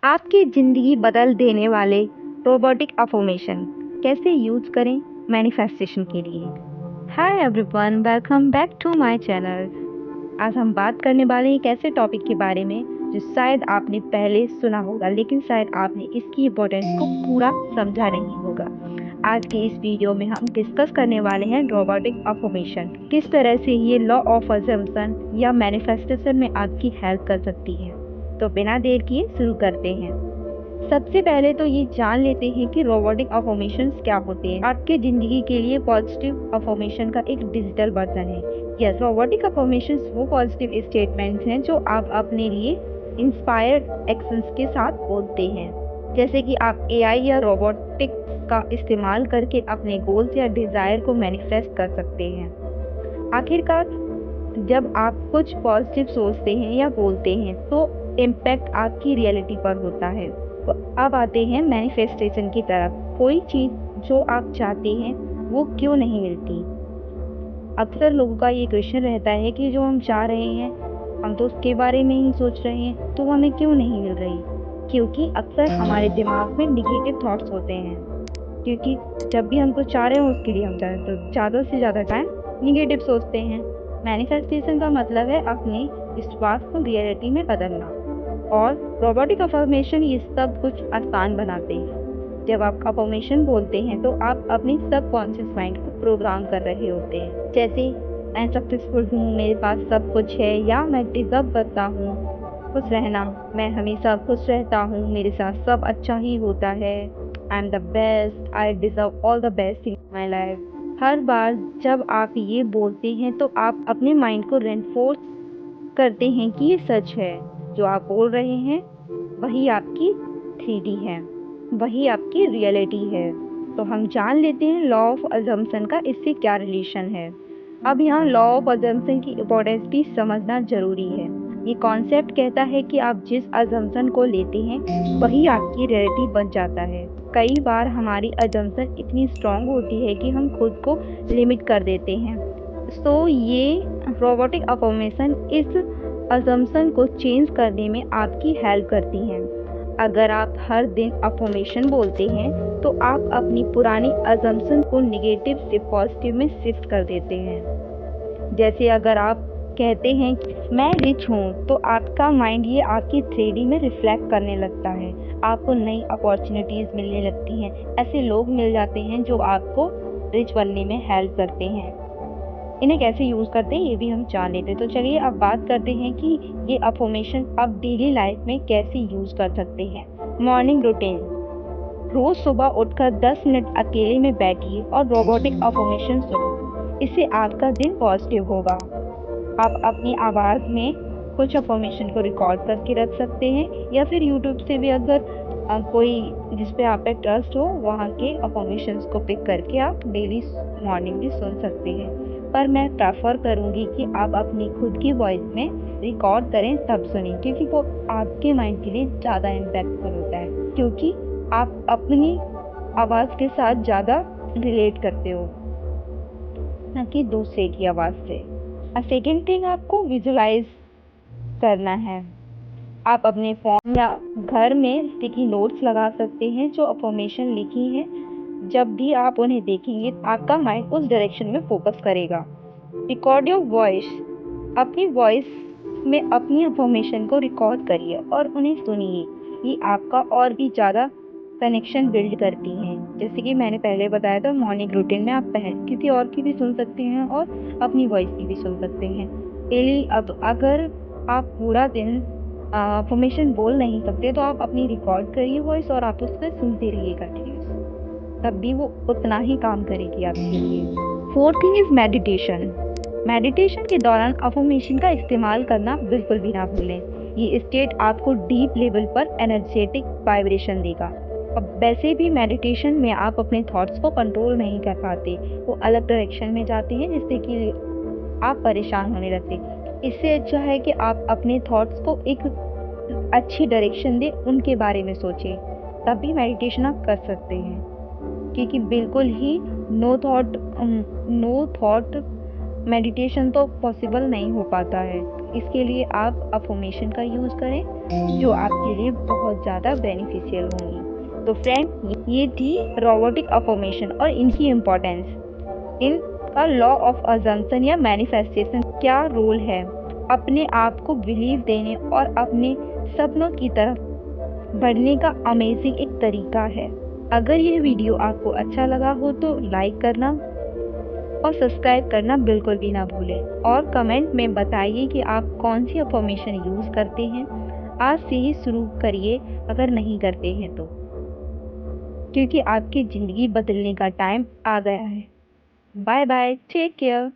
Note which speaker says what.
Speaker 1: आपकी ज़िंदगी बदल देने वाले रोबोटिक अफर्मेशन कैसे यूज़ करें मैनिफेस्टेशन के लिए। Hi everyone, welcome back to my channel. आज हम बात करने वाले हैं एक ऐसे टॉपिक के बारे में जो शायद आपने पहले सुना होगा, लेकिन शायद आपने इसकी इम्पोर्टेंस को पूरा समझा नहीं होगा। आज के इस वीडियो में हम डिस्कस करने वाले हैं रोबोटिक अफर्मेशन, किस तरह से ये लॉ ऑफ अजम्पशन या मैनिफेस्टेशन में आपकी हेल्प कर सकती है। तो बिना देर किए शुरू करते हैं। सबसे पहले तो ये जान लेते हैं कि रोबोटिक अफर्मेशंस क्या होते हैं। आपके जिंदगी के लिए पॉजिटिव अफर्मेशन का एक डिजिटल वर्जन है। यस, रोबोटिक अफर्मेशंस वो पॉजिटिव स्टेटमेंट्स हैं जो आप अपने लिए इंस्पायर्ड एक्शंस के साथ बोलते हैं। जैसे कि आप एआई या रोबोटिक का इस्तेमाल करके अपने गोल्स या डिजायर को मैनिफेस्ट कर सकते हैं। आखिरकार जब आप कुछ पॉजिटिव सोचते हैं या बोलते हैं तो इम्पैक्ट आपकी रियलिटी पर होता है। तो अब आते हैं मैनिफेस्टेशन की तरफ। कोई चीज़ जो आप चाहते हैं वो क्यों नहीं मिलती। अक्सर लोगों का ये क्वेश्चन रहता है कि जो हम चाह रहे हैं हम तो उसके बारे में ही सोच रहे हैं, तो हमें क्यों नहीं मिल रही। क्योंकि अक्सर हमारे दिमाग में निगेटिव थॉट्स होते हैं। क्योंकि जब भी हम कुछ चाह रहे हैं उसके लिए हम ज़्यादा से ज़्यादा टाइम निगेटिव सोचते हैं। मैनिफेस्टेशन का मतलब है अपने विश्वास को रियलिटी में बदलना, और रोबोटिक अफर्मेशन ये सब कुछ आसान बनाते हैं। जब आप अफर्मेशन बोलते हैं तो आप अपने सबकॉन्शियस माइंड को प्रोग्राम कर रहे होते हैं। जैसे मैं सक्सेसफुल हूँ, मेरे पास सब कुछ है, या मैं डिजर्व करता हूँ खुश रहना, मैं हमेशा खुश रहता हूँ, मेरे साथ सब अच्छा ही होता है, I am the best, I deserve all the best in my life. हर बार जब आप ये बोलते हैं तो आप अपने माइंड को रेनफोर्स करते हैं कि ये सच है। जो आप बोल रहे हैं वही आपकी 3D है, वही आपकी रियलिटी है। तो हम जान लेते हैं लॉ ऑफ अजम्पशन का इससे क्या रिलेशन है। अब यहाँ लॉ ऑफ अजम्पशन की इम्पोर्टेंस भी समझना जरूरी है। ये कॉन्सेप्ट कहता है कि आप जिस अजम्पशन को लेते हैं वही आपकी रियलिटी बन जाता है। कई बार हमारी अजम्पशन इतनी स्ट्रांग होती है कि हम खुद को लिमिट कर देते हैं। तो ये रोबोटिक अफर्मेशन इस अजम्पशन को चेंज करने में आपकी हेल्प करती हैं। अगर आप हर दिन अफर्मेशन बोलते हैं तो आप अपनी पुरानी अजम्पशन को नेगेटिव से पॉजिटिव में शिफ्ट कर देते हैं। जैसे अगर आप कहते हैं कि मैं रिच हूँ, तो आपका माइंड ये आपकी 3D में रिफ्लेक्ट करने लगता है। आपको नई अपॉर्चुनिटीज़ मिलने लगती हैं, ऐसे लोग मिल जाते हैं जो आपको रिच बनने में हेल्प करते हैं। इन्हें कैसे यूज़ करते हैं ये भी हम जान लेते हैं। तो चलिए अब बात करते हैं कि ये अफर्मेशन आप डेली लाइफ में कैसे यूज़ कर सकते हैं। मॉर्निंग रूटीन, रोज़ सुबह उठकर 10 मिनट अकेले में बैठिए और रोबोटिक अफर्मेशन सुनो। इससे आपका दिन पॉजिटिव होगा। आप अपनी आवाज़ में कुछ अफर्मेशन को रिकॉर्ड करके रख सकते हैं, या फिर यूट्यूब से भी अगर कोई जिस पे आप पे ट्रस्ट हो वहाँ के अफर्मेशंस को पिक करके आप डेली मॉर्निंग भी सुन सकते हैं। पर मैं प्रेफर करूँगी कि आप अपनी खुद की वॉइस में रिकॉर्ड करें तब सुनें, क्योंकि वो आपके माइंड के लिए ज़्यादा इम्पैक्टफुल होता है, क्योंकि आप अपनी आवाज़ के साथ ज़्यादा रिलेट करते हो ना कि दूसरे की आवाज़ से। सेकेंड थिंग, आपको विजुलाइज करना है। आप अपने फ़ोन या घर में स्टिकी नोट्स लगा सकते हैं जो अफर्मेशन लिखी हैं। जब भी आप उन्हें देखेंगे आपका माइंड उस डायरेक्शन में फोकस करेगा। रिकॉर्ड योर वॉइस, अपनी वॉइस में अपनी अफर्मेशन को रिकॉर्ड करिए और उन्हें सुनिए। ये आपका और भी ज़्यादा कनेक्शन बिल्ड करती हैं। जैसे कि मैंने पहले बताया था, मॉर्निंग रूटीन में आप किसी और की भी सुन सकते हैं और अपनी वॉइस की भी सुन सकते हैं डेली। अब अगर आप पूरा दिन अफर्मेशन बोल नहीं सकते तो आप अपनी रिकॉर्ड करिए वॉइस और आप उससे सुनते रहिए कंटिन्यूस, तब भी वो उतना ही काम करेगी आपके लिए। Fourth thing is meditation. Meditation के दौरान अफर्मेशन का इस्तेमाल करना बिल्कुल भी ना भूलें। ये स्टेट आपको डीप लेवल पर एनर्जेटिक वाइब्रेशन देगा। अब वैसे भी मेडिटेशन में आप अपने थॉट्स को कंट्रोल नहीं कर पाते, वो अलग डायरेक्शन में जाते हैं जिससे कि आप परेशान होने लगते। इससे अच्छा है कि आप अपने थॉट्स को एक अच्छी डायरेक्शन दें, उनके बारे में सोचें, तब भी मेडिटेशन आप कर सकते हैं। क्योंकि बिल्कुल ही नो थॉट मेडिटेशन तो पॉसिबल नहीं हो पाता है। इसके लिए आप अफर्मेशन का यूज़ करें जो आपके लिए बहुत ज़्यादा बेनिफिशियल होंगी। तो फ्रेंड, ये थी रोबोटिक अफर्मेशन और इनकी इम्पोर्टेंस। इनका लॉ ऑफ अजम्पशन या मैनिफेस्टेशन क्या रोल है अपने आप को बिलीव देने और अपने सपनों की तरफ बढ़ने का अमेजिंग एक तरीका है। अगर यह वीडियो आपको अच्छा लगा हो तो लाइक करना और सब्सक्राइब करना बिल्कुल भी ना भूलें और कमेंट में बताइए कि आप कौन सी अफर्मेशन यूज़ करते हैं। आज से ही शुरू करिए अगर नहीं करते हैं तो, क्योंकि आपकी ज़िंदगी बदलने का टाइम आ गया है। Bye bye, take care.